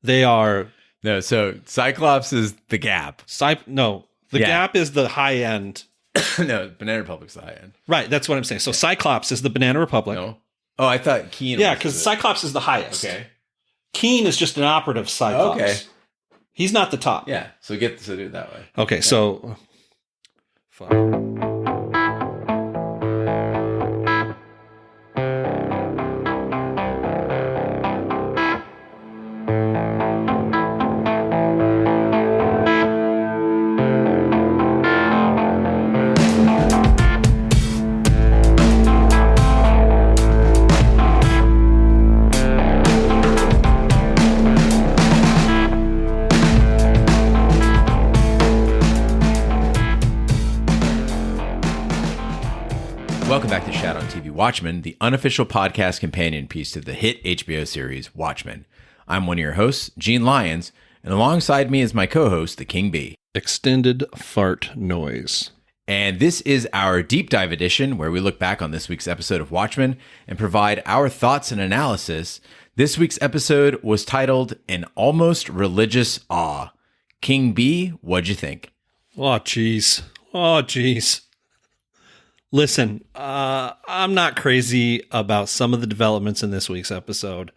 They are... No, so Cyclops is the Gap. The Gap is the high end. No, Banana Republic's the high end. Right, that's what I'm saying. So Cyclops is the Banana Republic. No. Oh, I thought Keen. Yeah, because Cyclops is the highest. Okay. Keen is just an operative Cyclops. Okay. He's not the top. Yeah, so do it that way. Okay, so... Fuck. Welcome back to Shat on TV Watchmen, the unofficial podcast companion piece to the hit HBO series Watchmen. I'm one of your hosts, Gene Lyons, and alongside me is my co-host, the King Bee. Extended fart noise. And this is our deep dive edition where we look back on this week's episode of Watchmen and provide our thoughts and analysis. This week's episode was titled An Almost Religious Awe. King Bee, what'd you think? Oh, jeez. Listen, I'm not crazy about some of the developments in this week's episode.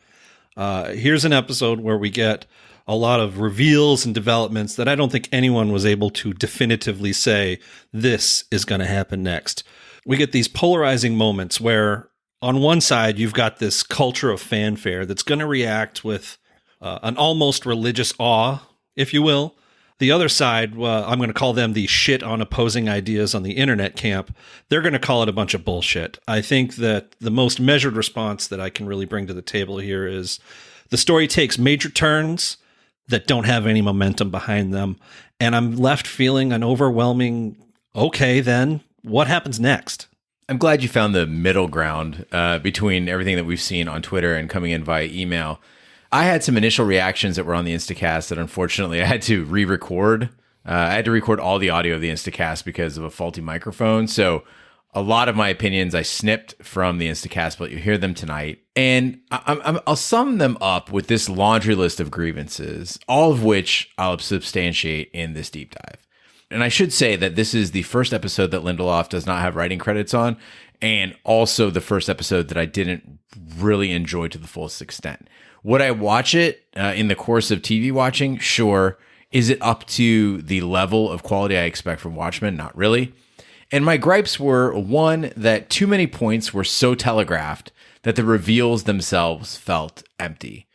Here's an episode where we get a lot of reveals and developments that I don't think anyone was able to definitively say this is going to happen next. We get these polarizing moments where on one side you've got this culture of fanfare that's going to react with an almost religious awe, if you will. The other side, I'm going to call them the shit on opposing ideas on the internet camp. They're going to call it a bunch of bullshit. I think that the most measured response that I can really bring to the table here is the story takes major turns that don't have any momentum behind them. And I'm left feeling an overwhelming, okay, then what happens next? I'm glad you found the middle ground between everything that we've seen on Twitter and coming in via email. I had some initial reactions that were on the Instacast that unfortunately I had to re-record. I had to record all the audio of the Instacast because of a faulty microphone. So a lot of my opinions I snipped from the Instacast, but you hear them tonight. And I'll sum them up with this laundry list of grievances, all of which I'll substantiate in this deep dive. And I should say that this is the first episode that Lindelof does not have writing credits on, and also the first episode that I didn't really enjoy to the fullest extent. Would I watch it in the course of TV watching? Sure. Is it up to the level of quality I expect from Watchmen? Not really. And my gripes were, one, that too many points were so telegraphed that the reveals themselves felt empty.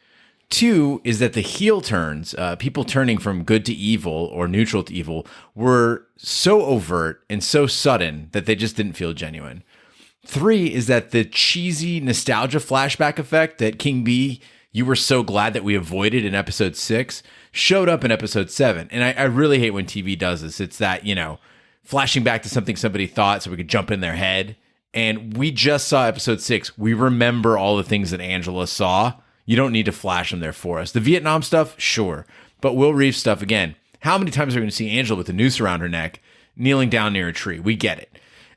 Two is that the heel turns, people turning from good to evil or neutral to evil, were so overt and so sudden that they just didn't feel genuine. Three is that the cheesy nostalgia flashback effect that King Bee, you were so glad that we avoided in episode 6, showed up in episode 7. And I really hate when TV does this. It's that, flashing back to something somebody thought so we could jump in their head. And we just saw episode 6. We remember all the things that Angela saw. You don't need to flash them there for us. The Vietnam stuff, sure. But Will Reeves stuff, again, how many times are we going to see Angela with a noose around her neck, kneeling down near a tree? We get it.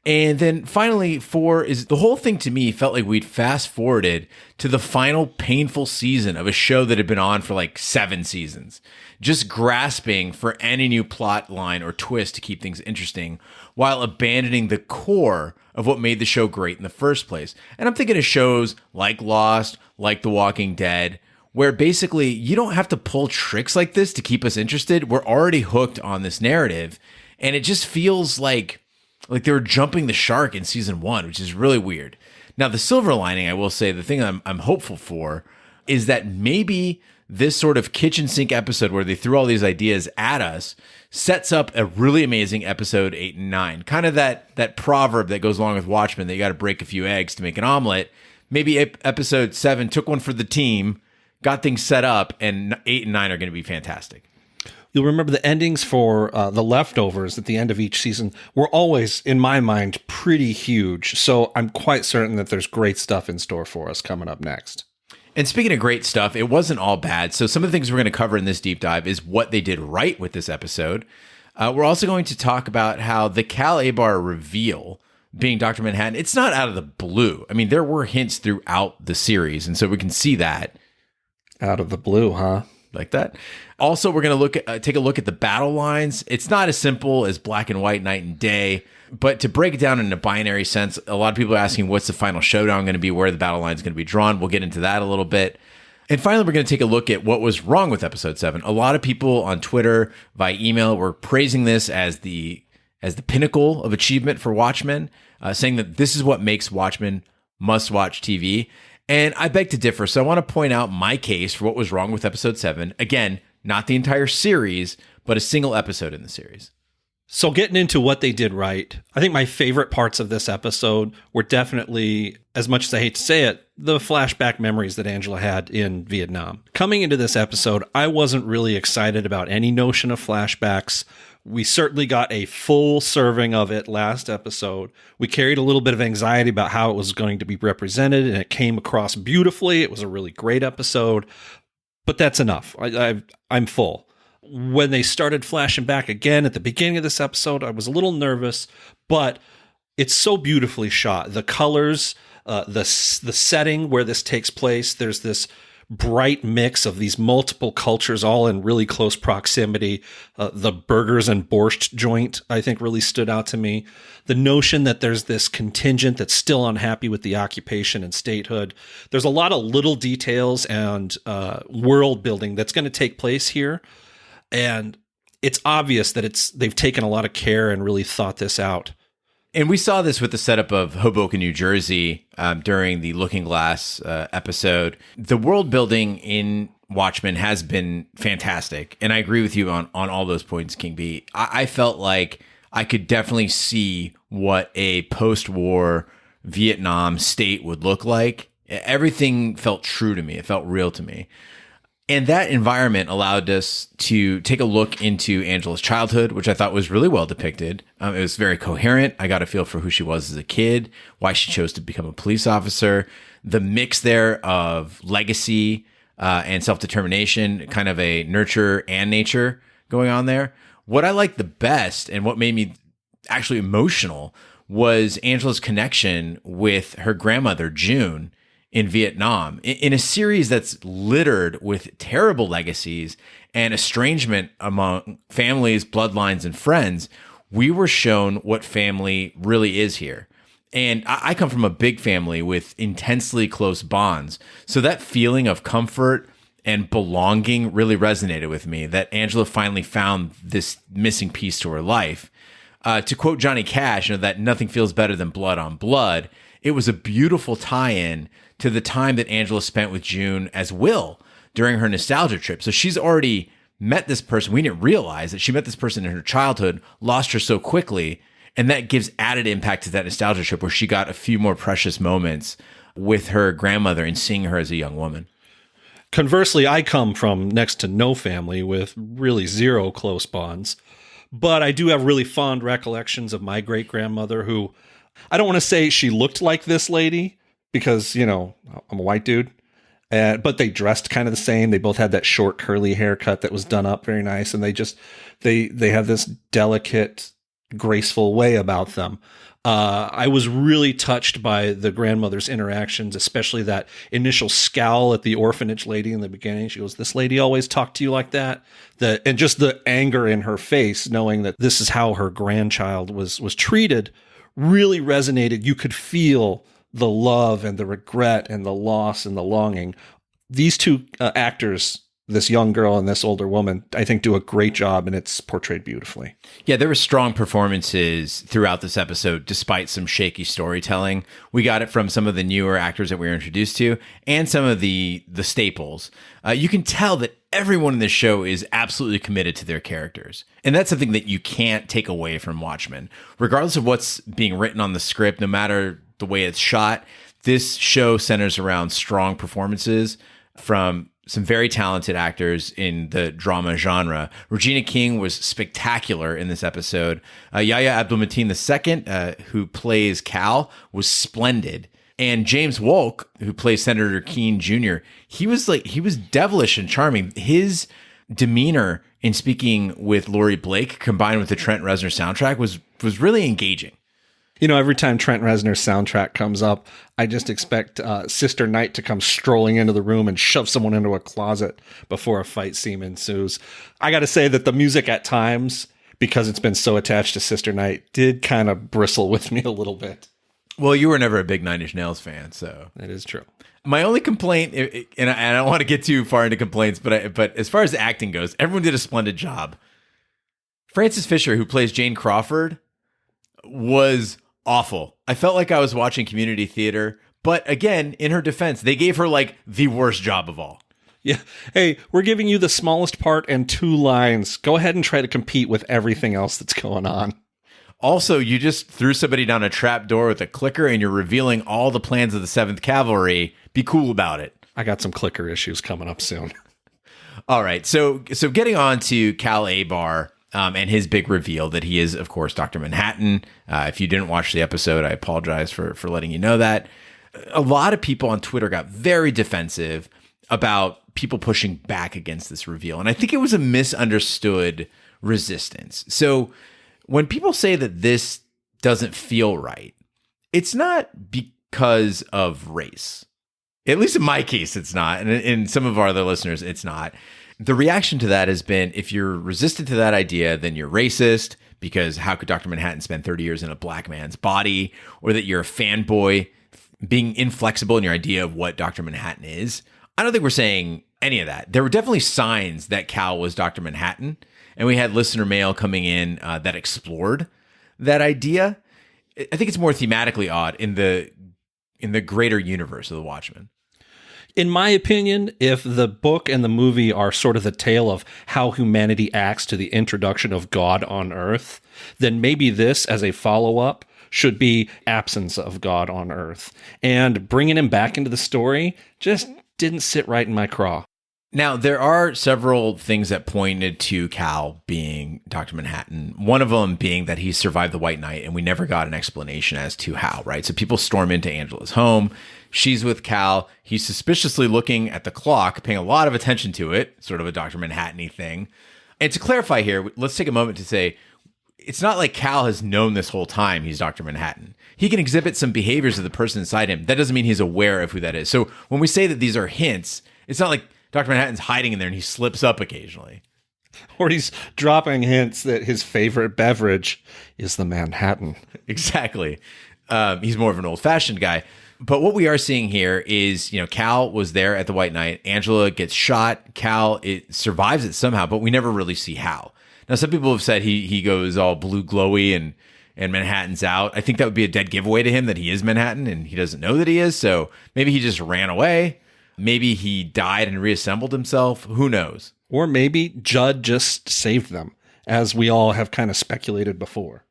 And then finally, 4 is the whole thing to me felt like we'd fast forwarded to the final painful season of a show that had been on for like 7 seasons, just grasping for any new plot line or twist to keep things interesting while abandoning the core of what made the show great in the first place. And I'm thinking of shows like Lost, like The Walking Dead, where basically you don't have to pull tricks like this to keep us interested. We're already hooked on this narrative, and it just feels like they were jumping the shark in season 1, which is really weird. Now, the silver lining, I will say, the thing I'm hopeful for is that maybe this sort of kitchen sink episode where they threw all these ideas at us sets up a really amazing episode 8 and 9. Kind of that proverb that goes along with Watchmen that you got to break a few eggs to make an omelet. Maybe episode 7 took one for the team, got things set up, and 8 and 9 are going to be fantastic. You'll remember the endings for the leftovers at the end of each season were always, in my mind, pretty huge. So I'm quite certain that there's great stuff in store for us coming up next. And speaking of great stuff, it wasn't all bad. So some of the things we're going to cover in this deep dive is what they did right with this episode. We're also going to talk about how the Cal Abar reveal being Dr. Manhattan, it's not out of the blue. I mean, there were hints throughout the series, and so we can see that. Out of the blue, huh? like that. Also, we're going to take a look at the battle lines. It's not as simple as black and white, night and day, but to break it down in a binary sense, a lot of people are asking what's the final showdown going to be, where the battle line is going to be drawn. We'll get into that a little bit. And finally, we're going to take a look at what was wrong with episode 7. A lot of people on Twitter, via email, were praising this as the pinnacle of achievement for Watchmen, saying that this is what makes Watchmen must-watch TV. And I beg to differ, so I want to point out my case for what was wrong with episode 7. Again, not the entire series, but a single episode in the series. So getting into what they did right, I think my favorite parts of this episode were definitely, as much as I hate to say it, the flashback memories that Angela had in Vietnam. Coming into this episode, I wasn't really excited about any notion of flashbacks. We certainly got a full serving of it last episode. We carried a little bit of anxiety about how it was going to be represented, and it came across beautifully. It was a really great episode, but that's enough. I'm full. When they started flashing back again at the beginning of this episode, I was a little nervous, but it's so beautifully shot. The colors, the setting where this takes place, there's this bright mix of these multiple cultures all in really close proximity. The burgers and borscht joint, I think, really stood out to me. The notion that there's this contingent that's still unhappy with the occupation and statehood. There's a lot of little details and world building that's going to take place here. And it's obvious that they've taken a lot of care and really thought this out. And we saw this with the setup of Hoboken, New Jersey, during the Looking Glass episode. The world building in Watchmen has been fantastic. And I agree with you on all those points, King B. I felt like I could definitely see what a post-war Vietnam state would look like. Everything felt true to me. It felt real to me. And that environment allowed us to take a look into Angela's childhood, which I thought was really well depicted. It was very coherent. I got a feel for who she was as a kid, why she chose to become a police officer, the mix there of legacy and self-determination, kind of a nurture and nature going on there. What I liked the best and what made me actually emotional was Angela's connection with her grandmother, June, in Vietnam, in a series that's littered with terrible legacies and estrangement among families, bloodlines, and friends. We were shown what family really is here. And I come from a big family with intensely close bonds. So that feeling of comfort and belonging really resonated with me, that Angela finally found this missing piece to her life. To quote Johnny Cash, that nothing feels better than blood on blood. It was a beautiful tie-in to the time that Angela spent with June as Will during her nostalgia trip. So she's already met this person. We didn't realize that she met this person in her childhood, lost her so quickly, and that gives added impact to that nostalgia trip where she got a few more precious moments with her grandmother and seeing her as a young woman. Conversely, I come from next to no family with really zero close bonds, but I do have really fond recollections of my great-grandmother who, I don't want to say she looked like this lady, because, I'm a white dude, but they dressed kind of the same. They both had that short curly haircut that was done up very nice. And they have this delicate, graceful way about them. I was really touched by the grandmother's interactions, especially that initial scowl at the orphanage lady in the beginning. She goes, "This lady always talked to you like that?" And just the anger in her face, knowing that this is how her grandchild was treated, really resonated. You could feel the love and the regret and the loss and the longing. These two actors, this young girl and this older woman, I think do a great job, and it's portrayed beautifully. Yeah, there were strong performances throughout this episode, despite some shaky storytelling. We got it from some of the newer actors that we were introduced to, and some of the staples. You can tell that everyone in this show is absolutely committed to their characters. And that's something that you can't take away from Watchmen. Regardless of what's being written on the script, no matter the way it's shot, this show centers around strong performances from some very talented actors in the drama genre. Regina King was spectacular in this episode. Yahya Abdul-Mateen II, who plays Cal, was splendid. And James Wolk, who plays Senator Keene Jr., he was devilish and charming. His demeanor in speaking with Laurie Blake, combined with the Trent Reznor soundtrack, was really engaging. Every time Trent Reznor's soundtrack comes up, I just expect Sister Night to come strolling into the room and shove someone into a closet before a fight scene ensues. I got to say that the music at times, because it's been so attached to Sister Night, did kind of bristle with me a little bit. Well, you were never a big Nine Inch Nails fan, so. That is true. My only complaint, and I don't want to get too far into complaints, but as far as the acting goes, everyone did a splendid job. Frances Fisher, who plays Jane Crawford, was awful. I felt like I was watching community theater, but again, in her defense, they gave her like the worst job of all. Yeah. Hey, we're giving you the smallest part and 2 lines. Go ahead and try to compete with everything else that's going on. Also, you just threw somebody down a trap door with a clicker and you're revealing all the plans of the 7th Cavalry. Be cool about it. I got some clicker issues coming up soon. All right. So getting on to Cal Abar and his big reveal that he is, of course, Dr. Manhattan. If you didn't watch the episode, I apologize for letting you know that. A lot of people on Twitter got very defensive about people pushing back against this reveal. And I think it was a misunderstood resistance. So when people say that this doesn't feel right, it's not because of race. At least in my case, it's not. And in some of our other listeners, it's not. The reaction to that has been, if you're resistant to that idea, then you're racist, because how could Dr. Manhattan spend 30 years in a black man's body? Or that you're a fanboy, being inflexible in your idea of what Dr. Manhattan is. I don't think we're saying any of that. There were definitely signs that Cal was Dr. Manhattan. And we had listener mail coming in that explored that idea. I think it's more thematically odd in the greater universe of the Watchmen. In my opinion, if the book and the movie are sort of the tale of how humanity acts to the introduction of God on Earth, then maybe this, as a follow-up, should be absence of God on Earth. And bringing him back into the story just didn't sit right in my craw. Now, there are several things that pointed to Cal being Dr. Manhattan. One of them being that he survived the White Knight, and we never got an explanation as to how, right? So people storm into Angela's home. She's with Cal. He's suspiciously looking at the clock, paying a lot of attention to it, sort of a Dr. Manhattan-y thing. And to clarify here, let's take a moment to say, it's not like Cal has known this whole time he's Dr. Manhattan. He can exhibit some behaviors of the person inside him. That doesn't mean he's aware of who that is. So when we say that these are hints, it's not like Dr. Manhattan's hiding in there and he slips up occasionally. Or he's dropping hints that his favorite beverage is the Manhattan. Exactly. He's more of an old-fashioned guy. But what we are seeing here is, Cal was there at the White Knight. Angela gets shot. Cal survives it somehow, but we never really see how. Now, some people have said he goes all blue glowy and Manhattan's out. I think that would be a dead giveaway to him that he is Manhattan and he doesn't know that he is. So maybe he just ran away. Maybe he died and reassembled himself. Who knows? Or maybe Judd just saved them, as we all have kind of speculated before.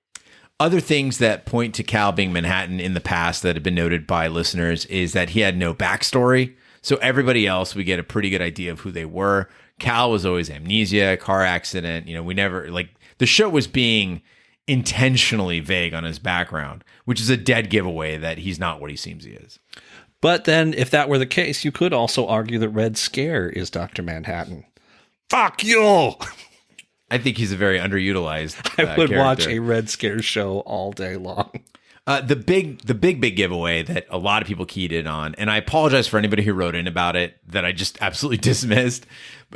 Other things that point to Cal being Manhattan in the past that have been noted by listeners is that he had no backstory. So everybody else, we get a pretty good idea of who they were. Cal was always amnesia, car accident. We never, the show was being intentionally vague on his background, which is a dead giveaway that he's not what he seems he is. But then, if that were the case, you could also argue that Red Scare is Dr. Manhattan. Fuck you! I think he's a very underutilized I would character. watch a Red Scare show all day long. The big giveaway that a lot of people keyed in on, and I apologize for anybody who wrote in about it that I just absolutely dismissed,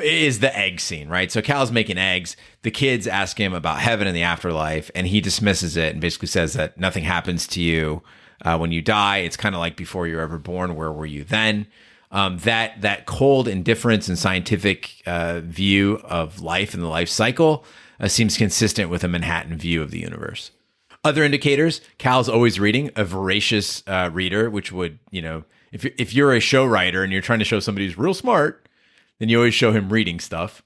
is the egg scene, right? So Cal's making eggs. The kids ask him about heaven and the afterlife, and he dismisses it and basically says that nothing happens to you when you die. It's kind of like before you're ever born. Where were you then? That cold indifference and scientific view of life and the life cycle seems consistent with a Manhattan view of the universe. Other indicators, Cal's always reading, a voracious reader, which would, if you're a show writer and you're trying to show somebody who's real smart, then you always show him reading stuff.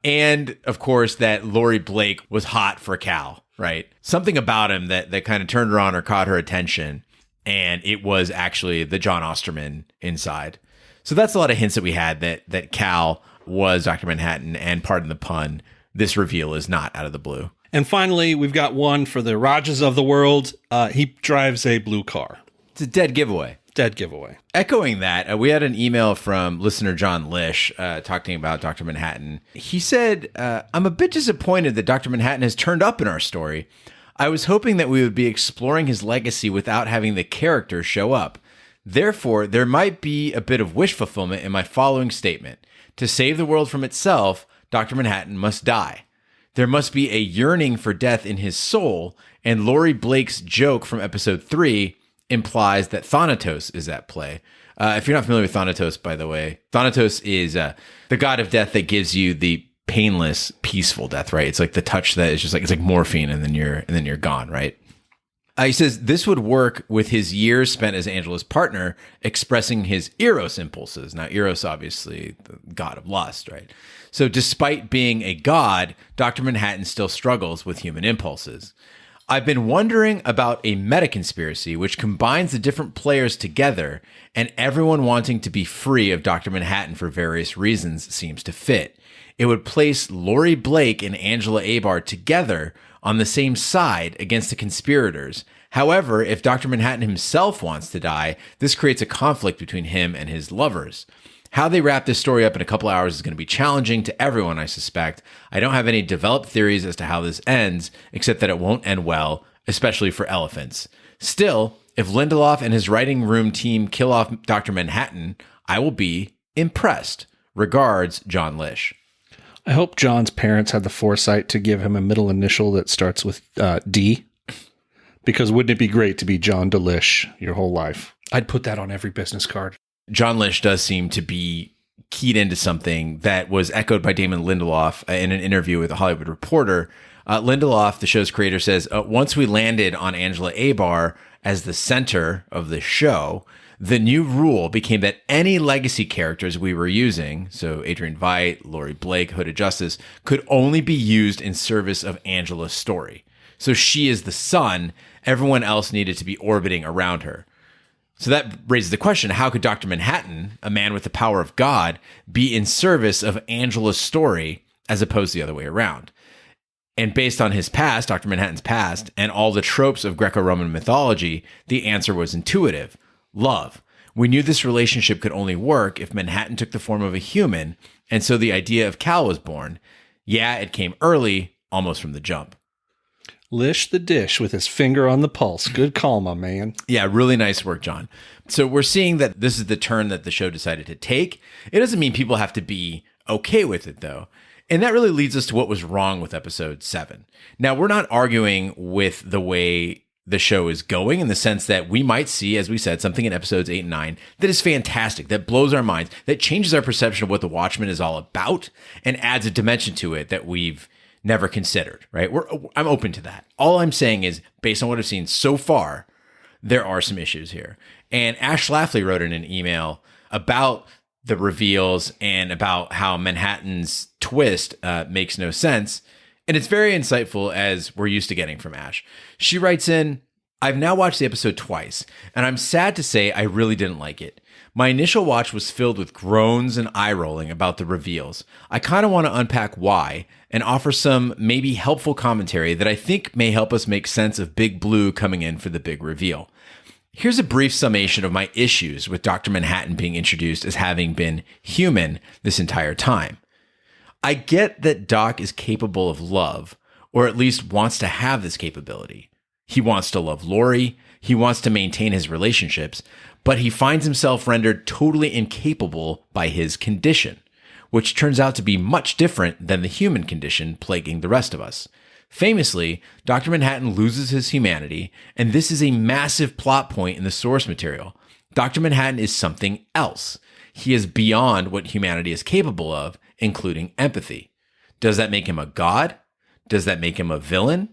And of course, that Laurie Blake was hot for Cal, right? Something about him that kind of turned her on or caught her attention. And it was actually the John Osterman inside. So that's a lot of hints that we had that Cal was Dr. Manhattan, and pardon the pun, this reveal is not out of the blue. And finally, we've got one for the Rajas of the world. He drives a blue car. It's a dead giveaway. Dead giveaway. Echoing that, we had an email from listener John Lish talking about Dr. Manhattan. He said, I'm a bit disappointed that Dr. Manhattan has turned up in our story. I was hoping that we would be exploring his legacy without having the character show up. Therefore, there might be a bit of wish fulfillment in my following statement. To save the world from itself, Dr. Manhattan must die. There must be a yearning for death in his soul, and Laurie Blake's joke from episode 3 implies that Thanatos is at play. If you're not familiar with Thanatos, by the way, Thanatos is the god of death that gives you the painless, peaceful death, right? It's like the touch that is just like, it's like morphine, and then you're gone, right? He says this would work with his years spent as Angela's partner, expressing his eros impulses. Now, eros, obviously, the god of lust, right? So despite being a god, Dr. Manhattan still struggles with human impulses. I've been wondering about a meta-conspiracy which combines the different players together, and everyone wanting to be free of Dr. Manhattan for various reasons seems to fit. It would place Laurie Blake and Angela Abar together on the same side against the conspirators. However, if Dr. Manhattan himself wants to die, this creates a conflict between him and his lovers. How they wrap this story up in a couple hours is going to be challenging to everyone, I suspect. I don't have any developed theories as to how this ends, except that it won't end well, especially for elephants. Still, if Lindelof and his writing room team kill off Dr. Manhattan, I will be impressed. Regards, John Lish. I hope John's parents had the foresight to give him a middle initial that starts with D, because wouldn't it be great to be John Delish your whole life? I'd put that on every business card. John Lish does seem to be keyed into something that was echoed by Damon Lindelof in an interview with a Hollywood Reporter. Lindelof, the show's creator, says, once we landed on Angela Abar as the center of the show, the new rule became that any legacy characters we were using, so Adrian Veidt, Laurie Blake, Hooded Justice, could only be used in service of Angela's story. So she is the sun. Everyone else needed to be orbiting around her. So that raises the question, how could Dr. Manhattan, a man with the power of God, be in service of Angela's story as opposed to the other way around? And based on his past, Dr. Manhattan's past, and all the tropes of Greco-Roman mythology, the answer was intuitive. Love. We knew this relationship could only work if Manhattan took the form of a human, and so the idea of Cal was born. Yeah, it came early, almost from the jump. Lish the dish with his finger on the pulse. Good call, my man. Yeah, really nice work, John. So we're seeing that this is the turn that the show decided to take. It doesn't mean people have to be okay with it, though. And that really leads us to what was wrong with episode 7. Now, we're not arguing with the way the show is going in the sense that we might see, as we said, something in episodes 8 and 9 that is fantastic, that blows our minds, that changes our perception of what the Watchmen is all about and adds a dimension to it that we've never considered, right? I'm open to that. All I'm saying is, based on what I've seen so far, there are some issues here. And Ash Schlafly wrote in an email about the reveals and about how Manhattan's twist makes no sense. And it's very insightful, as we're used to getting from Ash. She writes in, I've now watched the episode twice, and I'm sad to say I really didn't like it. My initial watch was filled with groans and eye-rolling about the reveals. I kind of want to unpack why and offer some maybe helpful commentary that I think may help us make sense of Big Blue coming in for the big reveal. Here's a brief summation of my issues with Dr. Manhattan being introduced as having been human this entire time. I get that Doc is capable of love, or at least wants to have this capability. He wants to love Laurie, he wants to maintain his relationships, but he finds himself rendered totally incapable by his condition, which turns out to be much different than the human condition plaguing the rest of us. Famously, Dr. Manhattan loses his humanity, and this is a massive plot point in the source material. Dr. Manhattan is something else. He is beyond what humanity is capable of, including empathy. Does that make him a god? Does that make him a villain?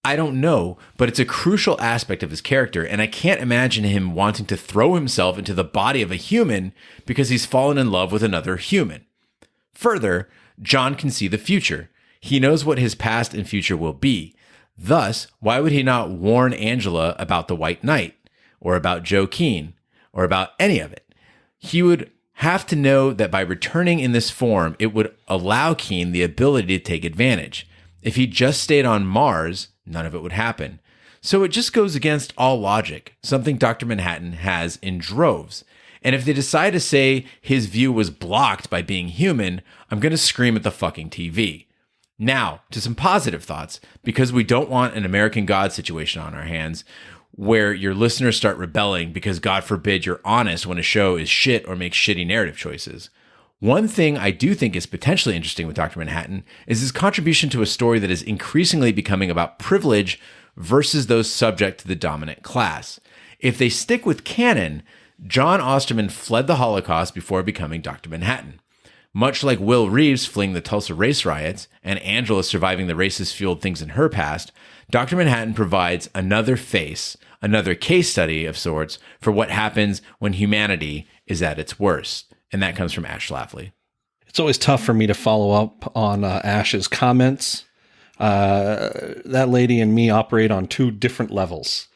I don't know, but it's a crucial aspect of his character, and I can't imagine him wanting to throw himself into the body of a human because he's fallen in love with another human. Further, John can see the future. He knows what his past and future will be. Thus, why would he not warn Angela about the White Knight, or about Joe Keane, or about any of it? He would have to know that by returning in this form, it would allow Keane the ability to take advantage. If he just stayed on Mars, none of it would happen. So it just goes against all logic, something Dr. Manhattan has in droves. And if they decide to say his view was blocked by being human, I'm going to scream at the fucking TV. Now, to some positive thoughts, because we don't want an American God situation on our hands where your listeners start rebelling because, God forbid, you're honest when a show is shit or makes shitty narrative choices. One thing I do think is potentially interesting with Dr. Manhattan is his contribution to a story that is increasingly becoming about privilege versus those subject to the dominant class. If they stick with canon, John Osterman fled the Holocaust before becoming Dr. Manhattan. Much like Will Reeves fleeing the Tulsa race riots and Angela surviving the racist-fueled things in her past, Dr. Manhattan provides another face, another case study of sorts for what happens when humanity is at its worst. And that comes from Ash Lafley. It's always tough for me to follow up on Ash's comments. That lady and me operate on two different levels.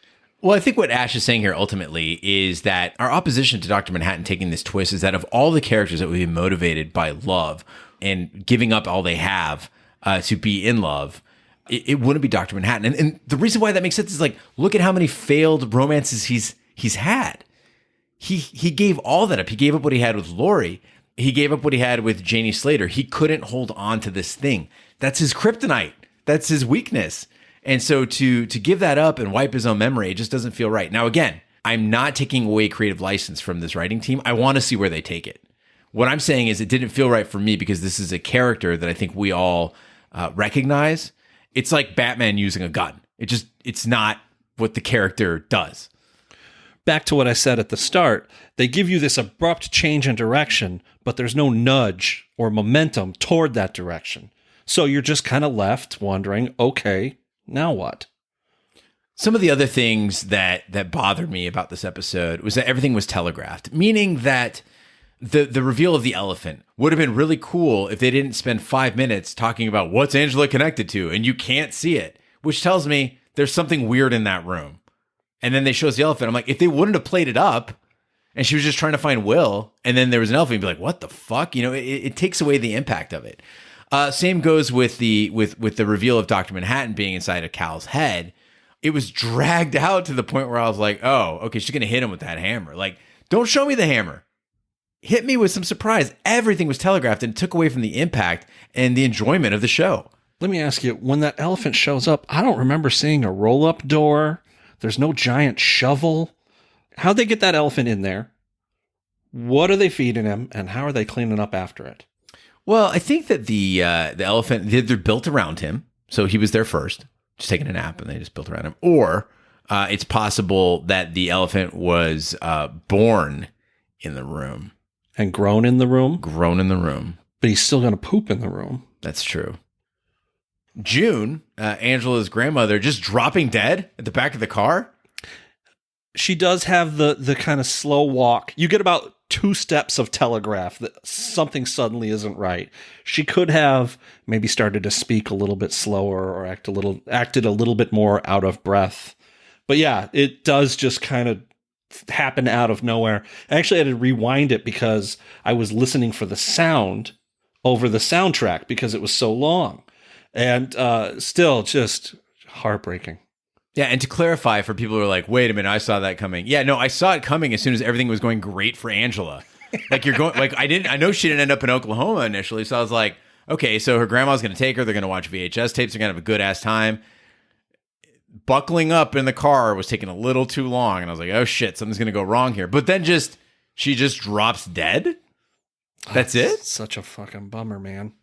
Well, I think what Ash is saying here ultimately is that our opposition to Dr. Manhattan taking this twist is that of all the characters that would be motivated by love and giving up all they have to be in love, it wouldn't be Dr. Manhattan. And the reason why that makes sense is like, look at how many failed romances he's had. He gave all that up. He gave up what he had with Laurie. He gave up what he had with Janie Slater. He couldn't hold on to this thing. That's his kryptonite. That's his weakness. And so to give that up and wipe his own memory, it just doesn't feel right. Now, again, I'm not taking away creative license from this writing team. I want to see where they take it. What I'm saying is it didn't feel right for me because this is a character that I think we all recognize. It's like Batman using a gun. It's not what the character does. Back to what I said at the start, they give you this abrupt change in direction, but there's no nudge or momentum toward that direction. So you're just kind of left wondering, okay, now what? Some of the other things that bothered me about this episode was that everything was telegraphed, meaning that the reveal of the elephant would have been really cool if they didn't spend 5 minutes talking about what's Angela connected to, and you can't see it, which tells me there's something weird in that room. And then they show us the elephant. I'm like, if they wouldn't have played it up and she was just trying to find Will, and then there was an elephant, you'd be like, what the fuck? You know, it takes away the impact of it. Same goes with the reveal of Dr. Manhattan being inside of Cal's head. It was dragged out to the point where I was like, oh, okay, she's going to hit him with that hammer. Like, don't show me the hammer. Hit me with some surprise. Everything was telegraphed and it took away from the impact and the enjoyment of the show. Let me ask you, when that elephant shows up, I don't remember seeing a roll-up door. There's no giant shovel. How'd they get that elephant in there? What are they feeding him? And how are they cleaning up after it? Well, I think that the elephant, they're built around him. So he was there first, just taking a nap, and they just built around him. Or it's possible that the elephant was born in the room. And grown in the room? Grown in the room. But he's still going to poop in the room. That's true. June, Angela's grandmother, just dropping dead at the back of the car. She does have the kind of slow walk. You get about 2 steps of telegraph that something suddenly isn't right. She could have maybe started to speak a little bit slower or acted a little bit more out of breath. But yeah, it does just kind of happen out of nowhere. I actually had to rewind it because I was listening for the sound over the soundtrack because it was so long. And still just heartbreaking. Yeah, and to clarify for people who are like, wait a minute, I saw that coming. Yeah, no, I saw it coming as soon as everything was going great for Angela. Like I know she didn't end up in Oklahoma initially, so I was like, okay, so her grandma's going to take her, they're going to watch VHS tapes, they're going to have a good ass time. Buckling up in the car was taking a little too long, and I was like, oh shit, something's going to go wrong here. But then she just drops dead? That's it? Such a fucking bummer, man.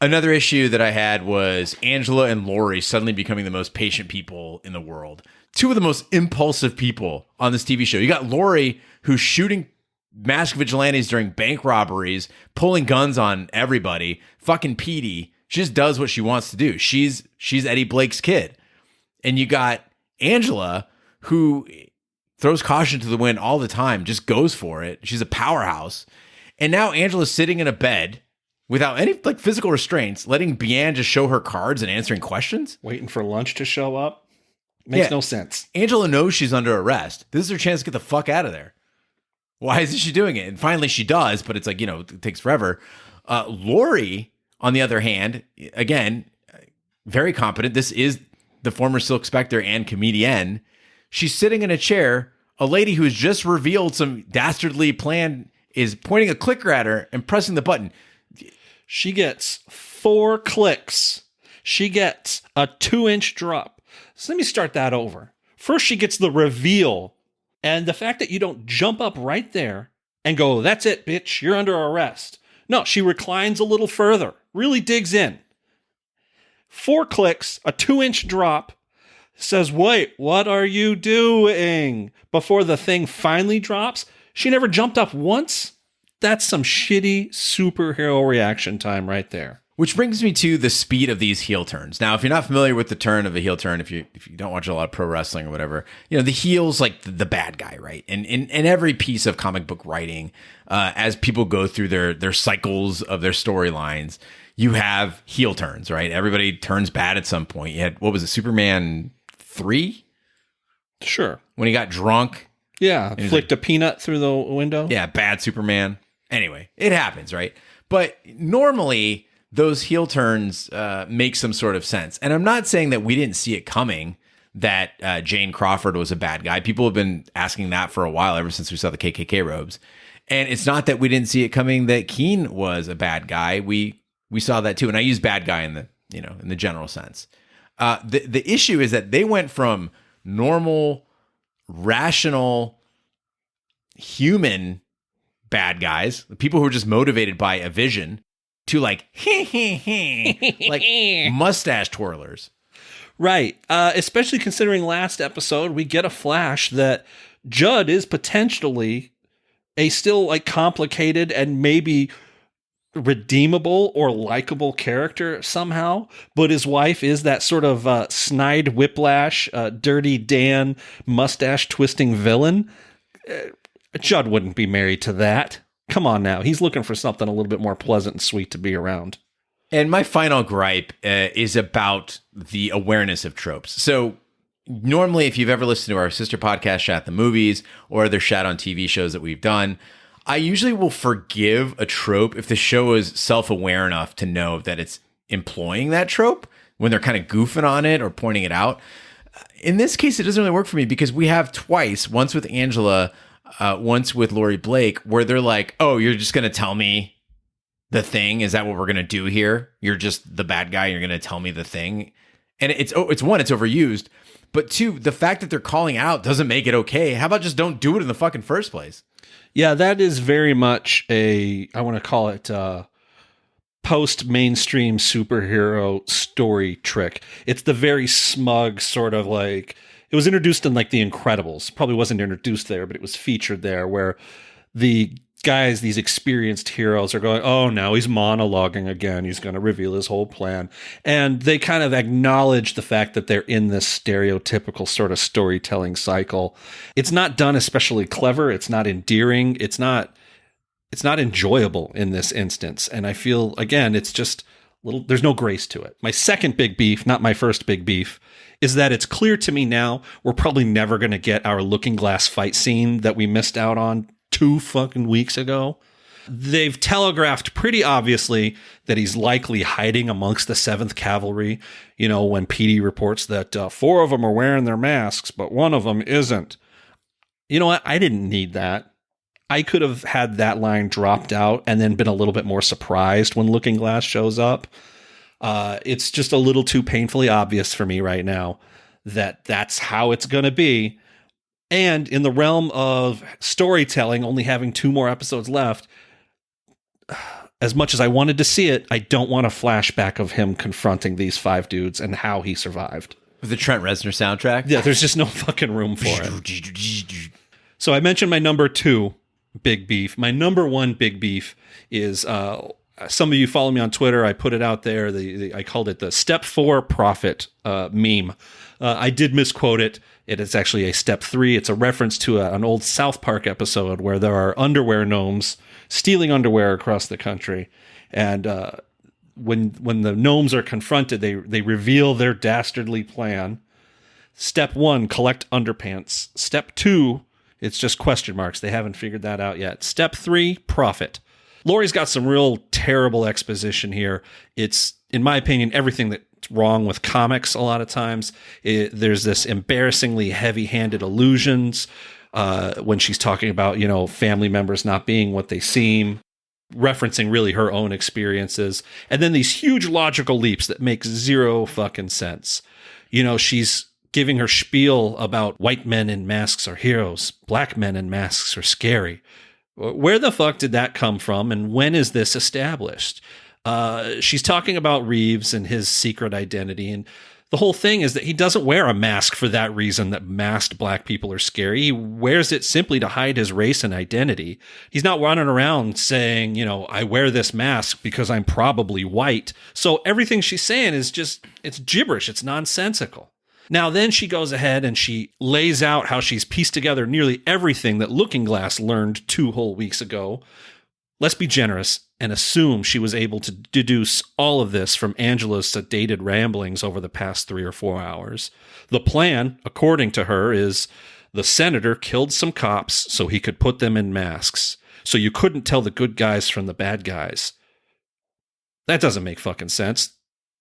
Another issue that I had was Angela and Laurie suddenly becoming the most patient people in the world. 2 of the most impulsive people on this TV show. You got Laurie, who's shooting masked vigilantes during bank robberies, pulling guns on everybody. Fucking Petey. She just does what she wants to do. She's Eddie Blake's kid. And you got Angela, who throws caution to the wind all the time, just goes for it. She's a powerhouse. And now Angela's sitting in a bed without any physical restraints, letting Bian just show her cards and answering questions. Waiting for lunch to show up. Makes no sense. Angela knows she's under arrest. This is her chance to get the fuck out of there. Why isn't she doing it? And finally she does, but it's like, it takes forever. Laurie, on the other hand, again, very competent. This is the former Silk Spectre and comedienne. She's sitting in a chair. A lady who's just revealed some dastardly plan is pointing a clicker at her and pressing the button. She gets 4 clicks, she gets a 2-inch drop. So let me start that over. First, she gets the reveal. And the fact that you don't jump up right there and go, that's it, bitch, you're under arrest. No, she reclines a little further, really digs in. 4 clicks, a 2-inch drop, says, wait, what are you doing? Before the thing finally drops, she never jumped up once. That's some shitty superhero reaction time right there. Which brings me to the speed of these heel turns. Now, if you're not familiar with the turn of a heel turn, if you don't watch a lot of pro wrestling or whatever, the heel's like the bad guy, right? And in every piece of comic book writing, as people go through their cycles of their storylines, you have heel turns, right? Everybody turns bad at some point. You had, what was it, Superman 3? Sure. When he got drunk. Yeah, flicked a peanut through the window. Yeah, bad Superman. Anyway, it happens, right? But normally, those heel turns make some sort of sense. And I'm not saying that we didn't see it coming, that Jane Crawford was a bad guy. People have been asking that for a while, ever since we saw the KKK robes. And it's not that we didn't see it coming that Keen was a bad guy. We saw that too. And I use bad guy in the general sense. The issue is that they went from normal, rational, human bad guys, people who are just motivated by a vision, to like mustache twirlers. Right. Especially considering last episode, we get a flash that Judd is potentially a still like complicated and maybe redeemable or likable character somehow, but his wife is that sort of snide whiplash, dirty Dan, mustache twisting villain. Judd wouldn't be married to that. Come on now. He's looking for something a little bit more pleasant and sweet to be around. And my final gripe is about the awareness of tropes. So normally, if you've ever listened to our sister podcast, Shat the Movies, or other Shat on TV shows that we've done, I usually will forgive a trope if the show is self-aware enough to know that it's employing that trope when they're kind of goofing on it or pointing it out. In this case, it doesn't really work for me because we have twice, once with Angela, once with Laurie Blake, where they're like, oh, you're just going to tell me the thing? Is that what we're going to do here? You're just the bad guy. You're going to tell me the thing. And it's one, it's overused. But two, the fact that they're calling out doesn't make it okay. How about just don't do it in the fucking first place? Yeah, that is very much I want to call it post-mainstream superhero story trick. It's the very smug sort of like, it was introduced in like The Incredibles. Probably wasn't introduced there, but it was featured there, where the guys, these experienced heroes, are going, oh, now he's monologuing again. He's going to reveal his whole plan. And they kind of acknowledge the fact that they're in this stereotypical sort of storytelling cycle. It's not done especially clever. It's not endearing. It's not enjoyable in this instance. And I feel, again, it's just there's no grace to it. My second big beef, not my first big beef, is that it's clear to me now we're probably never going to get our Looking Glass fight scene that we missed out on 2 fucking weeks ago. They've telegraphed pretty obviously that he's likely hiding amongst the 7th Cavalry. When Petey reports that 4 of them are wearing their masks, but 1 of them isn't. You know what? I didn't need that. I could have had that line dropped out and then been a little bit more surprised when Looking Glass shows up. It's just a little too painfully obvious for me right now that that's how it's going to be. And in the realm of storytelling, only having 2 more episodes left, as much as I wanted to see it, I don't want a flashback of him confronting these 5 dudes and how he survived. With the Trent Reznor soundtrack? Yeah, there's just no fucking room for it. So I mentioned my number 2 big beef. My number 1 big beef is, some of you follow me on Twitter. I put it out there. I called it the Step 4 Profit meme. I did misquote it. It is actually a Step 3. It's a reference to an old South Park episode where there are underwear gnomes stealing underwear across the country. And when the gnomes are confronted, they reveal their dastardly plan. Step 1, collect underpants. Step 2, it's just question marks. They haven't figured that out yet. Step 3, profit. Laurie's got some real terrible exposition here. It's, in my opinion, everything that's wrong with comics a lot of times. There's this embarrassingly heavy-handed allusions when she's talking about, family members not being what they seem. referencing really her own experiences. And then these huge logical leaps that make zero fucking sense. You know, she's giving her spiel about white men in masks are heroes, black men in masks are scary. Where the fuck did that come from, and when is this established? She's talking about Reeves and his secret identity, and the whole thing is that he doesn't wear a mask for that reason, that masked black people are scary. He wears it simply to hide his race and identity. He's not running around saying, you know, I wear this mask because I'm probably white. So everything she's saying is just, it's gibberish. It's nonsensical. Now, then she goes ahead and she lays out how she's pieced together nearly everything that Looking Glass learned 2 whole weeks ago. Let's be generous and assume she was able to deduce all of this from Angela's sedated ramblings over the past 3 or 4 hours. The plan, according to her, is the senator killed some cops so he could put them in masks, so you couldn't tell the good guys from the bad guys. That doesn't make fucking sense.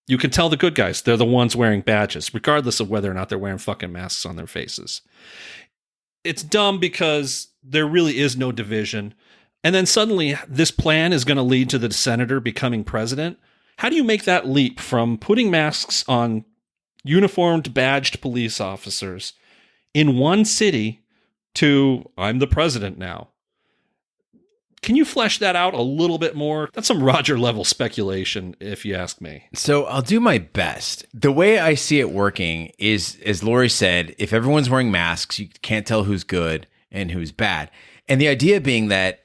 You can tell the good guys. They're the ones wearing badges, regardless of whether or not they're wearing fucking masks on their faces. It's dumb because there really is no division. And then suddenly this plan is going to lead to the senator becoming president. How do you make that leap from putting masks on uniformed, badged police officers in one city to I'm the president now? Can you flesh that out a little bit more? That's some Roger level speculation, if you ask me. So I'll do my best. The way I see it working is, as Laurie said, if everyone's wearing masks, you can't tell who's good and who's bad. And the idea being that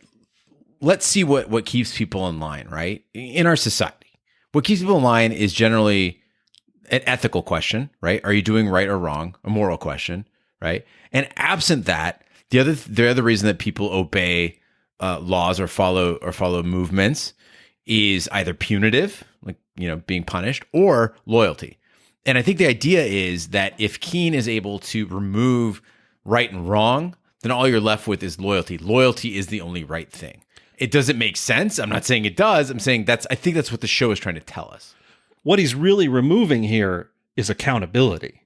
let's see what keeps people in line, right? In our society, what keeps people in line is generally an ethical question, right? Are you doing right or wrong? A moral question, right? And absent that, the other reason that people obey laws or follow movements is either punitive, like, you know, being punished, or loyalty. And I think the idea is that if Keen is able to remove right and wrong, then all you're left with is loyalty. Loyalty is the only right thing. It doesn't make sense. I'm not saying it does. I'm saying I think that's what the show is trying to tell us. What he's really removing here is accountability.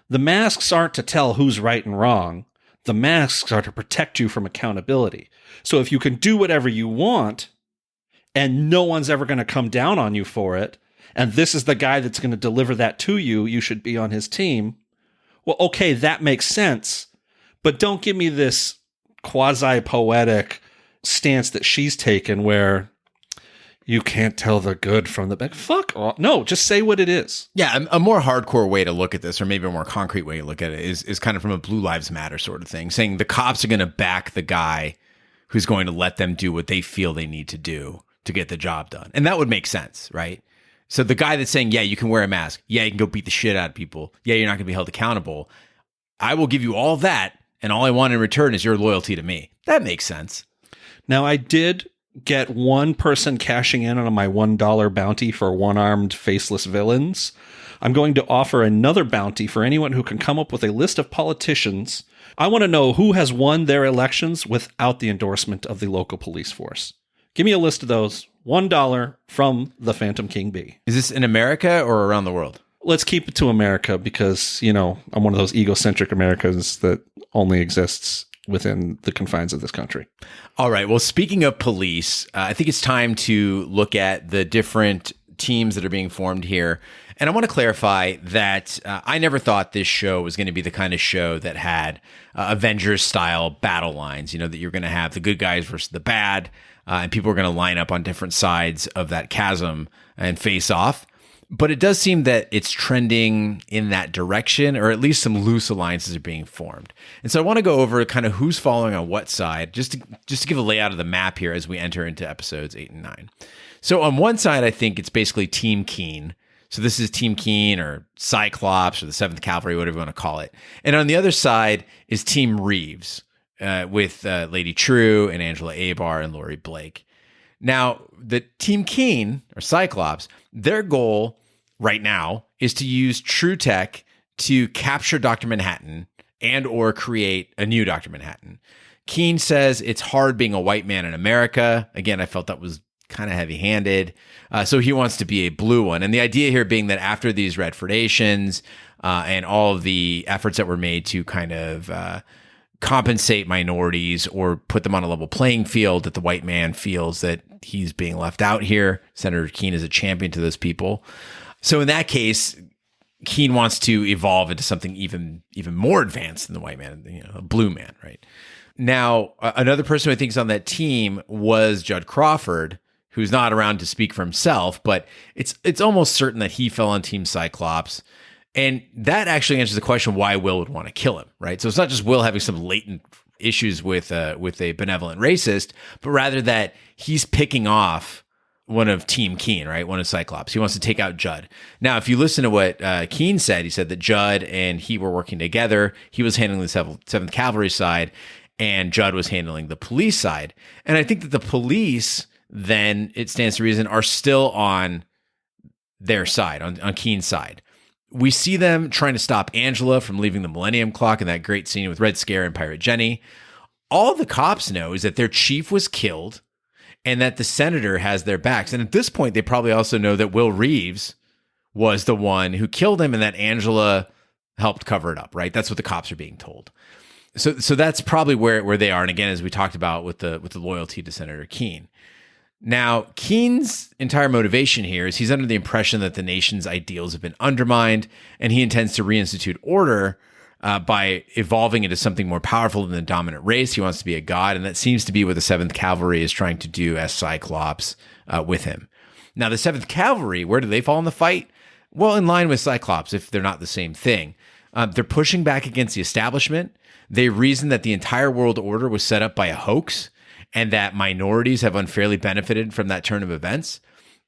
The masks aren't to tell who's right and wrong. The masks are to protect you from accountability. So if you can do whatever you want and no one's ever going to come down on you for it, and this is the guy that's going to deliver that to you, you should be on his team. Well, okay, that makes sense. But don't give me this quasi-poetic stance that she's taken where you can't tell the good from the bad. Fuck off. No, just say what it is. Yeah, a more hardcore way to look at this, or maybe a more concrete way to look at it, is kind of from a Blue Lives Matter sort of thing, saying the cops are going to back the guy who's going to let them do what they feel they need to do to get the job done. And that would make sense, right? So the guy that's saying, yeah, you can wear a mask. Yeah, you can go beat the shit out of people. Yeah, you're not going to be held accountable. I will give you all that, and all I want in return is your loyalty to me. That makes sense. Now, I did get one person cashing in on my $1 bounty for one-armed faceless villains. I'm going to offer another bounty for anyone who can come up with a list of politicians. I want to know who has won their elections without the endorsement of the local police force. Give me a list of those. $1 from the Phantom King Bee. Is this in America or around the world? Let's keep it to America because, you know, I'm one of those egocentric Americans that only exists within the confines of this country. All right. Well, speaking of police, I think it's time to look at the different teams that are being formed here. And I want to clarify that I never thought this show was going to be the kind of show that had Avengers-style battle lines, you know, that you're going to have the good guys versus the bad, and people are going to line up on different sides of that chasm and face off. But it does seem that it's trending in that direction, or at least some loose alliances are being formed. And so I want to go over kind of who's following on what side, just to give a layout of the map here as we enter into episodes 8 and 9. So on one side, I think it's basically Team Keen. So this is Team Keen or Cyclops or the 7th Cavalry, whatever you want to call it. And on the other side is Team Reeves with Lady Trieu and Angela Abar and Laurie Blake. Now, the Team Keen or Cyclops, their goal right now is to use true tech to capture Dr. Manhattan and or create a new Dr. Manhattan. Keen says it's hard being a white man in America. Again, I felt that was kind of heavy-handed. So he wants to be a blue one. And the idea here being that after these Redfordations and all of the efforts that were made to kind of compensate minorities or put them on a level playing field, that the white man feels that he's being left out here. Senator Keene is a champion to those people. So in that case, Keene wants to evolve into something even more advanced than the white man, a blue man, right? Now, another person who I think is on that team was Judd Crawford, who's not around to speak for himself, but it's almost certain that he fell on Team Cyclops. And that actually answers the question why Will would want to kill him, right? So it's not just Will having some latent issues with a benevolent racist, but rather that he's picking off one of Team Keene, right? One of Cyclops. He wants to take out Judd. Now, if you listen to what Keene said, he said that Judd and he were working together. He was handling the 7th Cavalry side, and Judd was handling the police side. And I think that the police, then, it stands to reason, are still on their side, on Keene's side. We see them trying to stop Angela from leaving the Millennium Clock in that great scene with Red Scare and Pirate Jenny. All the cops know is that their chief was killed and that the senator has their backs. And at this point, they probably also know that Will Reeves was the one who killed him and that Angela helped cover it up, right? That's what the cops are being told. So that's probably where they are. And again, as we talked about with the loyalty to Senator Keene. Now, Keene's entire motivation here is he's under the impression that the nation's ideals have been undermined, and he intends to reinstitute order by evolving into something more powerful than the dominant race. He wants to be a god, and that seems to be what the 7th Cavalry is trying to do as Cyclops with him. Now, the 7th Cavalry, where do they fall in the fight? Well, in line with Cyclops, if they're not the same thing. They're pushing back against the establishment. They reason that the entire world order was set up by a hoax, and that minorities have unfairly benefited from that turn of events.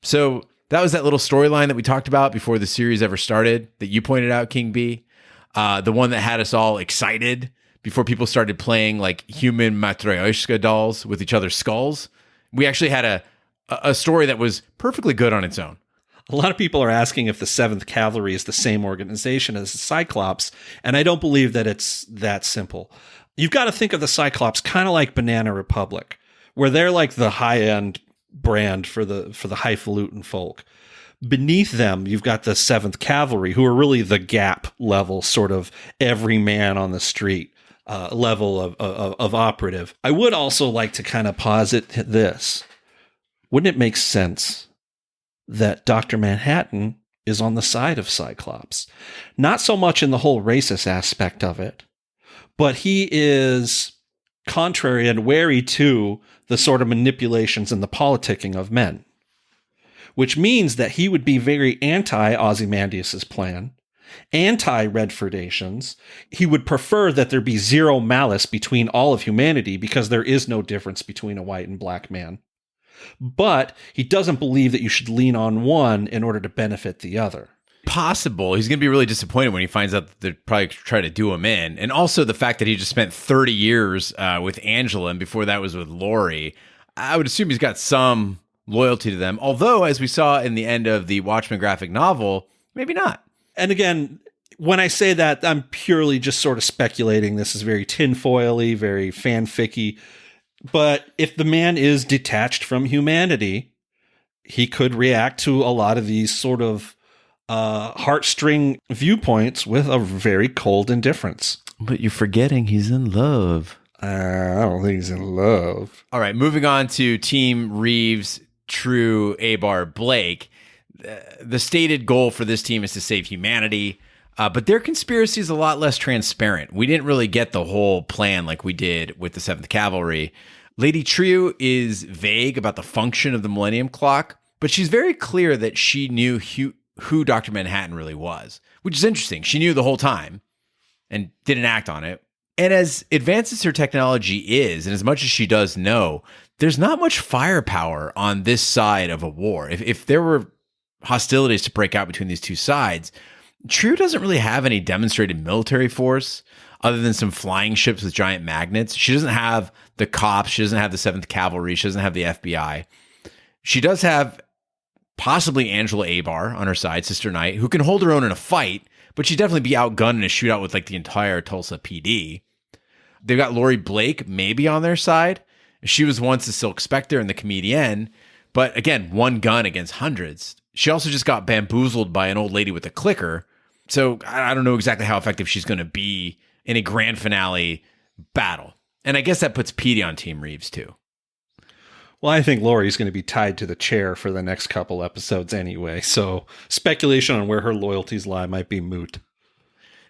So that was that little storyline that we talked about before the series ever started that you pointed out, King B. The one that had us all excited before people started playing like human Matryoshka dolls with each other's skulls. We actually had a story that was perfectly good on its own. A lot of people are asking if the 7th Cavalry is the same organization as the Cyclops, and I don't believe that it's that simple. You've got to think of the Cyclops kind of like Banana Republic, where they're like the high-end brand for the highfalutin folk. Beneath them, you've got the 7th Cavalry, who are really the Gap level, sort of every man on the street level of operative. I would also like to kind of posit this. Wouldn't it make sense that Dr. Manhattan is on the side of Cyclops? Not so much in the whole racist aspect of it, but he is contrary and wary to the sort of manipulations and the politicking of men, which means that he would be very anti-Ozymandias's plan, anti-Redfordations. He would prefer that there be zero malice between all of humanity because there is no difference between a white and black man. But he doesn't believe that you should lean on one in order to benefit the other. Possible. He's going to be really disappointed when he finds out that they're probably try to do him in. And also the fact that he just spent 30 years with Angela and before that was with Laurie. I would assume he's got some loyalty to them. Although, as we saw in the end of the Watchmen graphic novel, maybe not. And again, when I say that, I'm purely just sort of speculating. This is very tinfoily, very fanficky. But if the man is detached from humanity, he could react to a lot of these sort of heartstring viewpoints with a very cold indifference. But you're forgetting he's in love. I don't think he's in love. All right, moving on to Team Reeves, Trieu, Abar, Blake. The stated goal for this team is to save humanity, but their conspiracy is a lot less transparent. We didn't really get the whole plan like we did with the 7th Cavalry. Lady Trieu is vague about the function of the Millennium Clock, but she's very clear that she knew who Dr. Manhattan really was, which is interesting. She knew the whole time and didn't act on it. And as advanced as her technology is, and as much as she does know, there's not much firepower on this side of a war. If there were hostilities to break out between these two sides, Trieu doesn't really have any demonstrated military force other than some flying ships with giant magnets. She doesn't have the cops. She doesn't have the 7th Cavalry. She doesn't have the FBI. She does have possibly Angela Abar on her side, Sister Knight, who can hold her own in a fight, but she'd definitely be outgunned in a shootout with like the entire Tulsa PD. They've got Laurie Blake maybe on their side. She was once the Silk Spectre and the Comedienne, but again, one gun against hundreds. She also just got bamboozled by an old lady with a clicker. So I don't know exactly how effective she's going to be in a grand finale battle. And I guess that puts Petey on Team Reeves too. Well, I think Laurie's going to be tied to the chair for the next couple episodes anyway, so speculation on where her loyalties lie might be moot.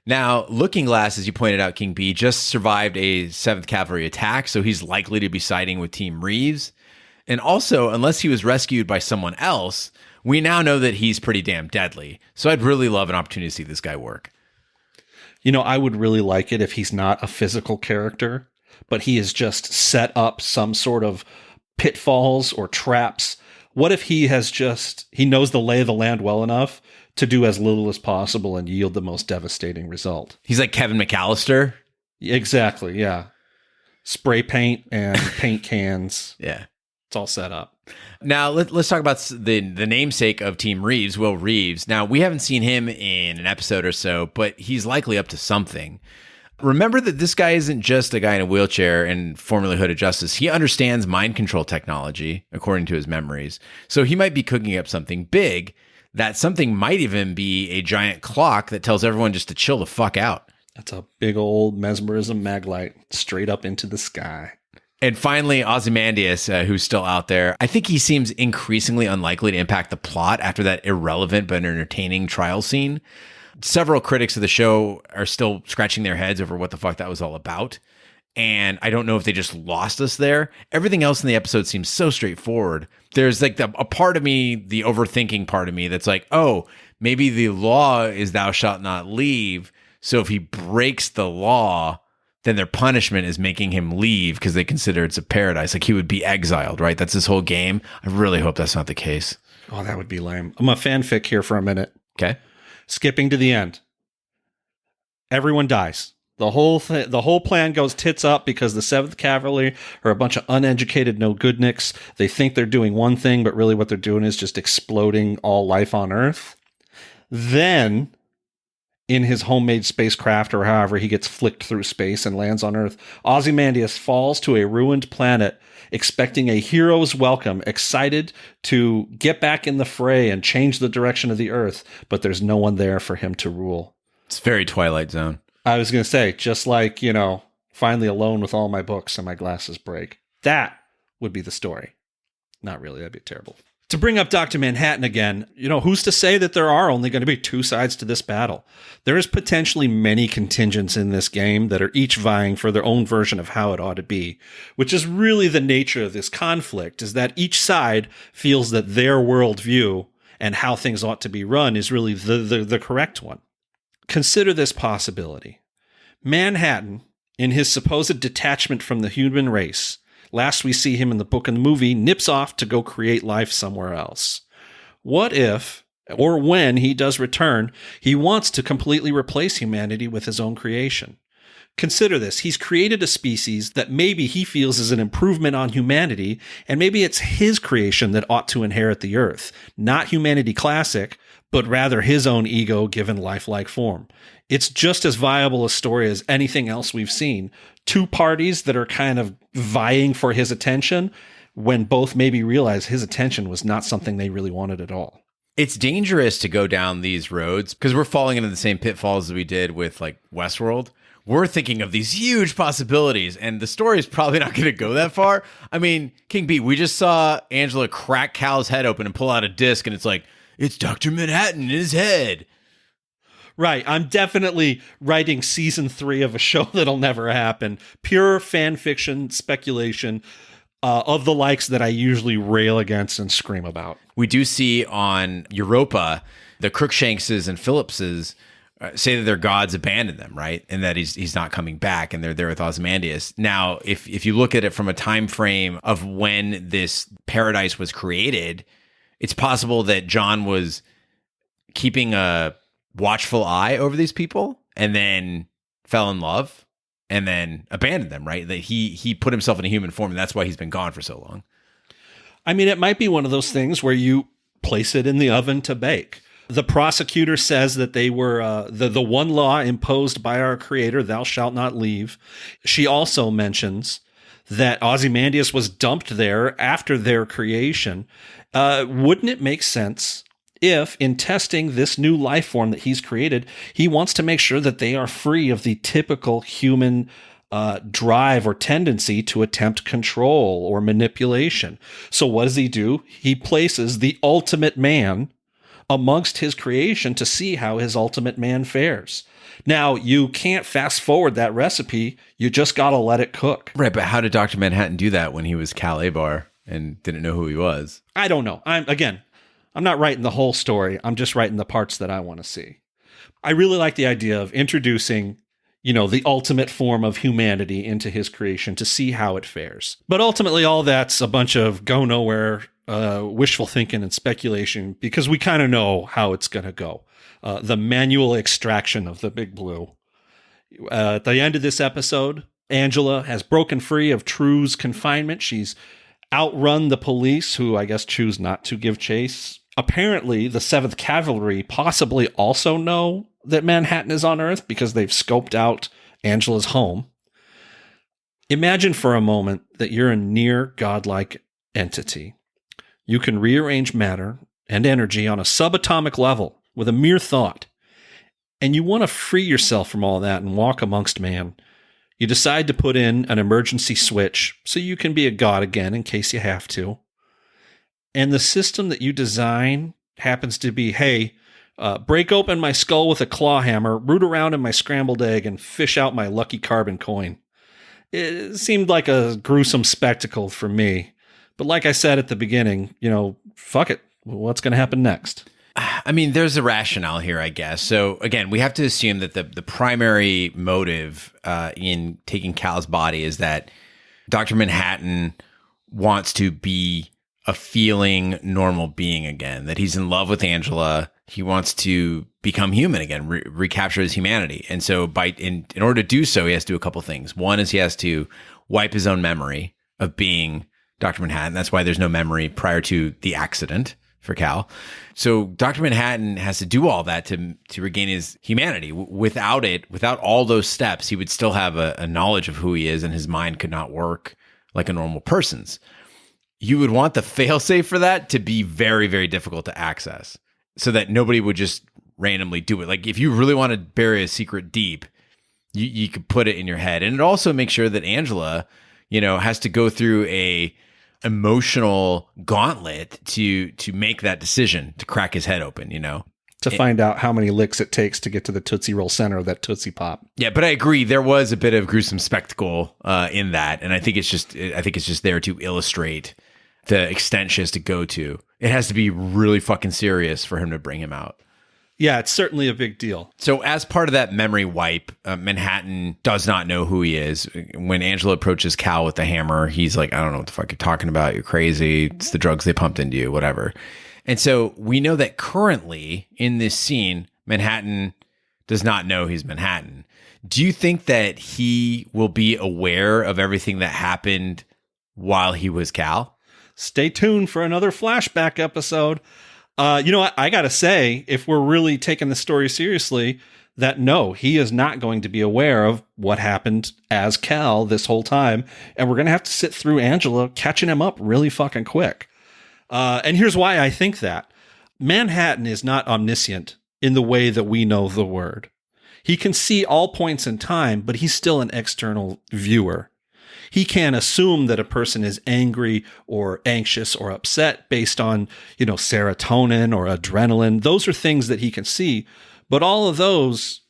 Now, Looking Glass, as you pointed out, King B, just survived a 7th Cavalry attack, so he's likely to be siding with Team Reeves. And also, unless he was rescued by someone else, we now know that he's pretty damn deadly. So I'd really love an opportunity to see this guy work. You know, I would really like it if he's not a physical character, but he has just set up some sort of pitfalls or traps. What if he knows the lay of the land well enough to do as little as possible and yield the most devastating result? He's like Kevin McAllister. Exactly, yeah. Spray paint and paint cans. Yeah. It's all set up. Now, let's talk about the namesake of Team Reeves, Will Reeves. Now, we haven't seen him in an episode or so, but he's likely up to something. Remember that this guy isn't just a guy in a wheelchair and formerly Hooded Justice. He understands mind control technology, according to his memories. So he might be cooking up something big. That something might even be a giant clock that tells everyone just to chill the fuck out. That's a big old mesmerism maglite straight up into the sky. And finally, Ozymandias, who's still out there. I think he seems increasingly unlikely to impact the plot after that irrelevant but entertaining trial scene. Several critics of the show are still scratching their heads over what the fuck that was all about. And I don't know if they just lost us there. Everything else in the episode seems so straightforward. There's like a part of me, the overthinking part of me, that's like, oh, maybe the law is thou shalt not leave. So if he breaks the law, then their punishment is making him leave because they consider it's a paradise. Like he would be exiled, right? That's his whole game. I really hope that's not the case. Oh, that would be lame. I'm a fanfic here for a minute. Okay. Skipping to the end. Everyone dies. The whole plan goes tits up because the 7th Cavalry are a bunch of uneducated no-goodniks. They think they're doing one thing, but really what they're doing is just exploding all life on Earth. Then, in his homemade spacecraft, or however he gets flicked through space and lands on Earth, Ozymandias falls to a ruined planet, expecting a hero's welcome, excited to get back in the fray and change the direction of the Earth, but there's no one there for him to rule. It's very Twilight Zone. I was going to say, just like, finally alone with all my books and my glasses break. That would be the story. Not really. That'd be terrible. To bring up Dr. Manhattan again, who's to say that there are only going to be two sides to this battle? There is potentially many contingents in this game that are each vying for their own version of how it ought to be, which is really the nature of this conflict, is that each side feels that their worldview and how things ought to be run is really the correct one. Consider this possibility. Manhattan, in his supposed detachment from the human race, last we see him in the book and the movie, nips off to go create life somewhere else. What if, or when he does return, he wants to completely replace humanity with his own creation? Consider this. He's created a species that maybe he feels is an improvement on humanity, and maybe it's his creation that ought to inherit the earth. Not humanity classic, but rather his own ego given lifelike form. It's just as viable a story as anything else we've seen. Two parties that are kind of vying for his attention when both maybe realize his attention was not something they really wanted at all. It's dangerous to go down these roads because we're falling into the same pitfalls as we did with like Westworld. We're thinking of these huge possibilities, and the story is probably not going to go that far. I mean, King B, we just saw Angela crack Cal's head open and pull out a disc, and it's like, it's Dr. Manhattan in his head. Right. I'm definitely writing season 3 of a show that'll never happen. Pure fan fiction speculation of the likes that I usually rail against and scream about. We do see on Europa, the Crookshankses and Phillipses say that their gods abandoned them, right? And that he's not coming back, and they're there with Ozymandias. Now, if you look at it from a time frame of when this paradise was created, it's possible that John was keeping a watchful eye over these people and then fell in love and then abandoned them, right? That he put himself in a human form, and that's why he's been gone for so long. I mean, it might be one of those things where you place it in the oven to bake. The prosecutor says that they were the one law imposed by our creator, thou shalt not leave. She also mentions that Ozymandias was dumped there after their creation. Wouldn't it make sense if, in testing this new life form that he's created, he wants to make sure that they are free of the typical human drive or tendency to attempt control or manipulation. So what does he do? He places the ultimate man amongst his creation to see how his ultimate man fares. Now, you can't fast forward that recipe. You just got to let it cook. Right, but how did Dr. Manhattan do that when he was Cal Abar and didn't know who he was? I don't know. I'm not writing the whole story. I'm just writing the parts that I want to see. I really like the idea of introducing, the ultimate form of humanity into his creation to see how it fares. But ultimately, all that's a bunch of go nowhere, wishful thinking and speculation, because we kind of know how it's going to go. The manual extraction of the Big Blue. At the end of this episode, Angela has broken free of Trieu's confinement. She's outrun the police, who I guess choose not to give chase. Apparently, the 7th Kavalry possibly also know that Manhattan is on Earth because they've scoped out Angela's home. Imagine for a moment that you're a near godlike entity. You can rearrange matter and energy on a subatomic level with a mere thought. And you want to free yourself from all that and walk amongst man. You decide to put in an emergency switch so you can be a god again in case you have to. And the system that you design happens to be, hey, break open my skull with a claw hammer, root around in my scrambled egg, and fish out my lucky carbon coin. It seemed like a gruesome spectacle for me. But like I said at the beginning, fuck it. What's going to happen next? I mean, there's a rationale here, I guess. So again, we have to assume that the primary motive in taking Cal's body is that Dr. Manhattan wants to be a feeling normal being again, that he's in love with Angela. He wants to become human again, recapture his humanity. And so in order to do so, he has to do a couple things. One is he has to wipe his own memory of being Dr. Manhattan. That's why there's no memory prior to the accident for Cal. So Dr. Manhattan has to do all that to regain his humanity. Without all those steps, he would still have a knowledge of who he is, and his mind could not work like a normal person's. You would want the failsafe for that to be very, very difficult to access so that nobody would just randomly do it. Like if you really want to bury a secret deep, you could put it in your head. And it also makes sure that Angela, has to go through a emotional gauntlet to make that decision, to crack his head open, To find out how many licks it takes to get to the Tootsie Roll center of that Tootsie Pop. Yeah, but I agree. There was a bit of gruesome spectacle in that. And I think it's just there to illustrate the extent she has to go to. It has to be really fucking serious for him to bring him out. Yeah, it's certainly a big deal. So as part of that memory wipe, Manhattan does not know who he is. When Angela approaches Cal with the hammer, he's like, I don't know what the fuck you're talking about. You're crazy. It's the drugs they pumped into you, whatever. And so we know that currently in this scene, Manhattan does not know he's Manhattan. Do you think that he will be aware of everything that happened while he was Cal? Stay tuned for another flashback episode. You know what? I got to say, if we're really taking the story seriously, that no, he is not going to be aware of what happened as Cal this whole time. And we're going to have to sit through Angela catching him up really fucking quick. And here's why I think that. Manhattan is not omniscient in the way that we know the word. He can see all points in time, but he's still an external viewer. He can assume that a person is angry or anxious or upset based on, serotonin or adrenaline. Those are things that he can see, but all of those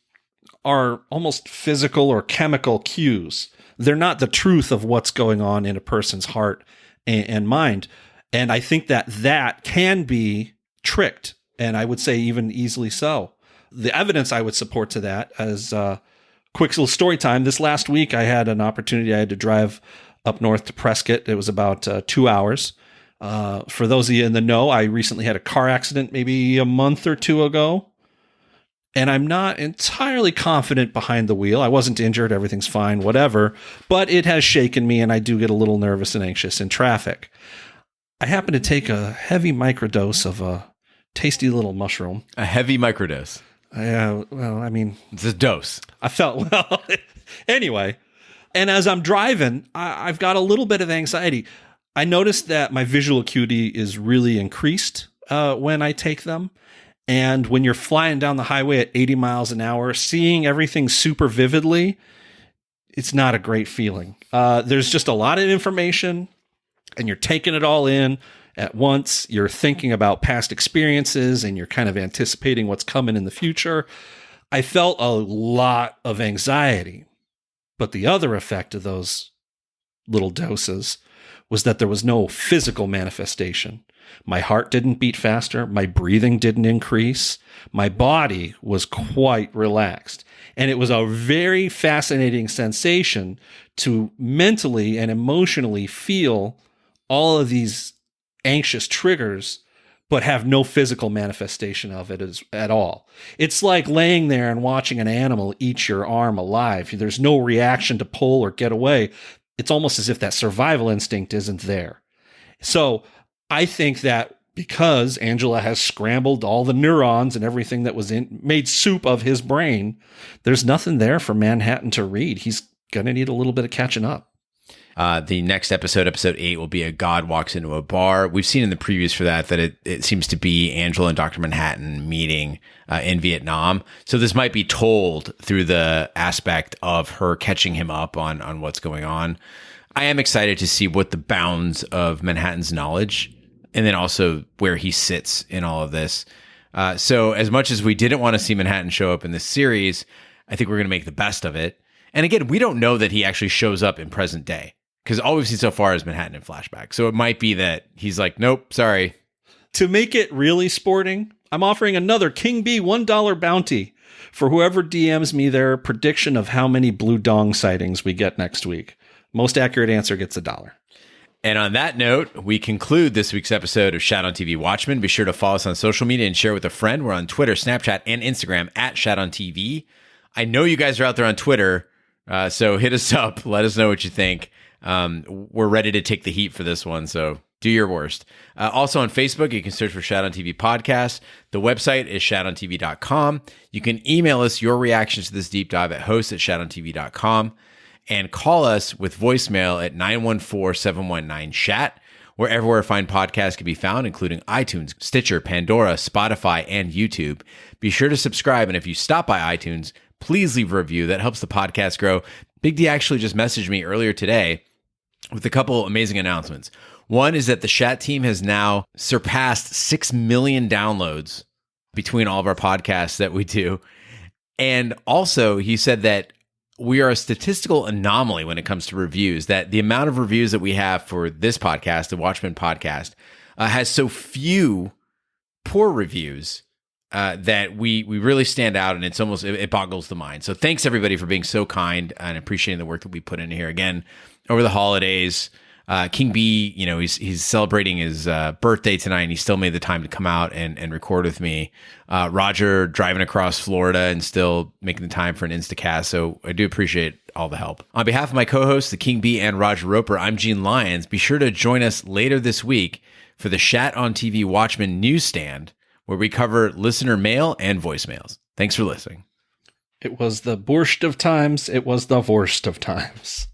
are almost physical or chemical cues. They're not the truth of what's going on in a person's heart and mind. And I think that can be tricked, and I would say even easily so. The evidence I would support to that as quick little story time. This last week, I had an opportunity. I had to drive up north to Prescott. It was about 2 hours. For those of you in the know, I recently had a car accident maybe a month or two ago, and I'm not entirely confident behind the wheel. I wasn't injured. Everything's fine, whatever, but it has shaken me, and I do get a little nervous and anxious in traffic. I happen to take a heavy microdose of a tasty little mushroom. A heavy microdose? It's a dose. I felt well. Anyway, and as I'm driving, I've got a little bit of anxiety. I noticed that my visual acuity is really increased when I take them. And when you're flying down the highway at 80 miles an hour, seeing everything super vividly, it's not a great feeling. There's just a lot of information, and you're taking it all in at once. You're thinking about past experiences, and you're kind of anticipating what's coming in the future. I felt a lot of anxiety, but the other effect of those little doses was that there was no physical manifestation. My heart didn't beat faster. My breathing didn't increase. My body was quite relaxed. And it was a very fascinating sensation to mentally and emotionally feel all of these anxious triggers, but have no physical manifestation of it at all. It's like laying there and watching an animal eat your arm alive. There's no reaction to pull or get away. It's almost as if that survival instinct isn't there. So I think that because Angela has scrambled all the neurons and everything that was made soup of his brain, there's nothing there for Manhattan to read. He's going to need a little bit of catching up. The next episode 8, will be a God walks into a bar. We've seen in the previews for that it seems to be Angela and Dr. Manhattan meeting in Vietnam. So this might be told through the aspect of her catching him up on what's going on. I am excited to see what the bounds of Manhattan's knowledge and then also where he sits in all of this. So as much as we didn't want to see Manhattan show up in this series, I think we're going to make the best of it. And again, we don't know that he actually shows up in present day, because all we've seen so far is Manhattan in flashback. So it might be that he's like, nope, sorry. To make it really sporting, I'm offering another King Bee $1 bounty for whoever DMs me their prediction of how many blue dong sightings we get next week. Most accurate answer gets $1. And on that note, we conclude this week's episode of Shat on TV Watchmen. Be sure to follow us on social media and share with a friend. We're on Twitter, Snapchat, and Instagram at Shat on TV. I know you guys are out there on Twitter, so hit us up. Let us know what you think. We're ready to take the heat for this one, so do your worst. Also on Facebook, you can search for Shat on TV Podcast. The website is shatontv.com. You can email us your reactions to this deep dive at host@shatontv.com. And call us with voicemail at 914-719-SHAT, wherever fine podcasts can be found, including iTunes, Stitcher, Pandora, Spotify, and YouTube. Be sure to subscribe, and if you stop by iTunes, please leave a review. That helps the podcast grow. Big D actually just messaged me earlier today with a couple amazing announcements. One is that the Shat team has now surpassed 6 million downloads between all of our podcasts that we do. And also, he said that we are a statistical anomaly when it comes to reviews, that the amount of reviews that we have for this podcast, the Watchmen podcast, has so few poor reviews that we really stand out, and it boggles the mind. So thanks everybody for being so kind and appreciating the work that we put in here. Again, over the holidays, King B, he's celebrating his birthday tonight, and he still made the time to come out and record with me. Roger driving across Florida and still making the time for an Instacast. So I do appreciate all the help. On behalf of my co-hosts, the King B and Roger Roper, I'm Gene Lyons. Be sure to join us later this week for the Shat on TV Watchmen newsstand, where we cover listener mail and voicemails. Thanks for listening. It was the borscht of times. It was the worst of times.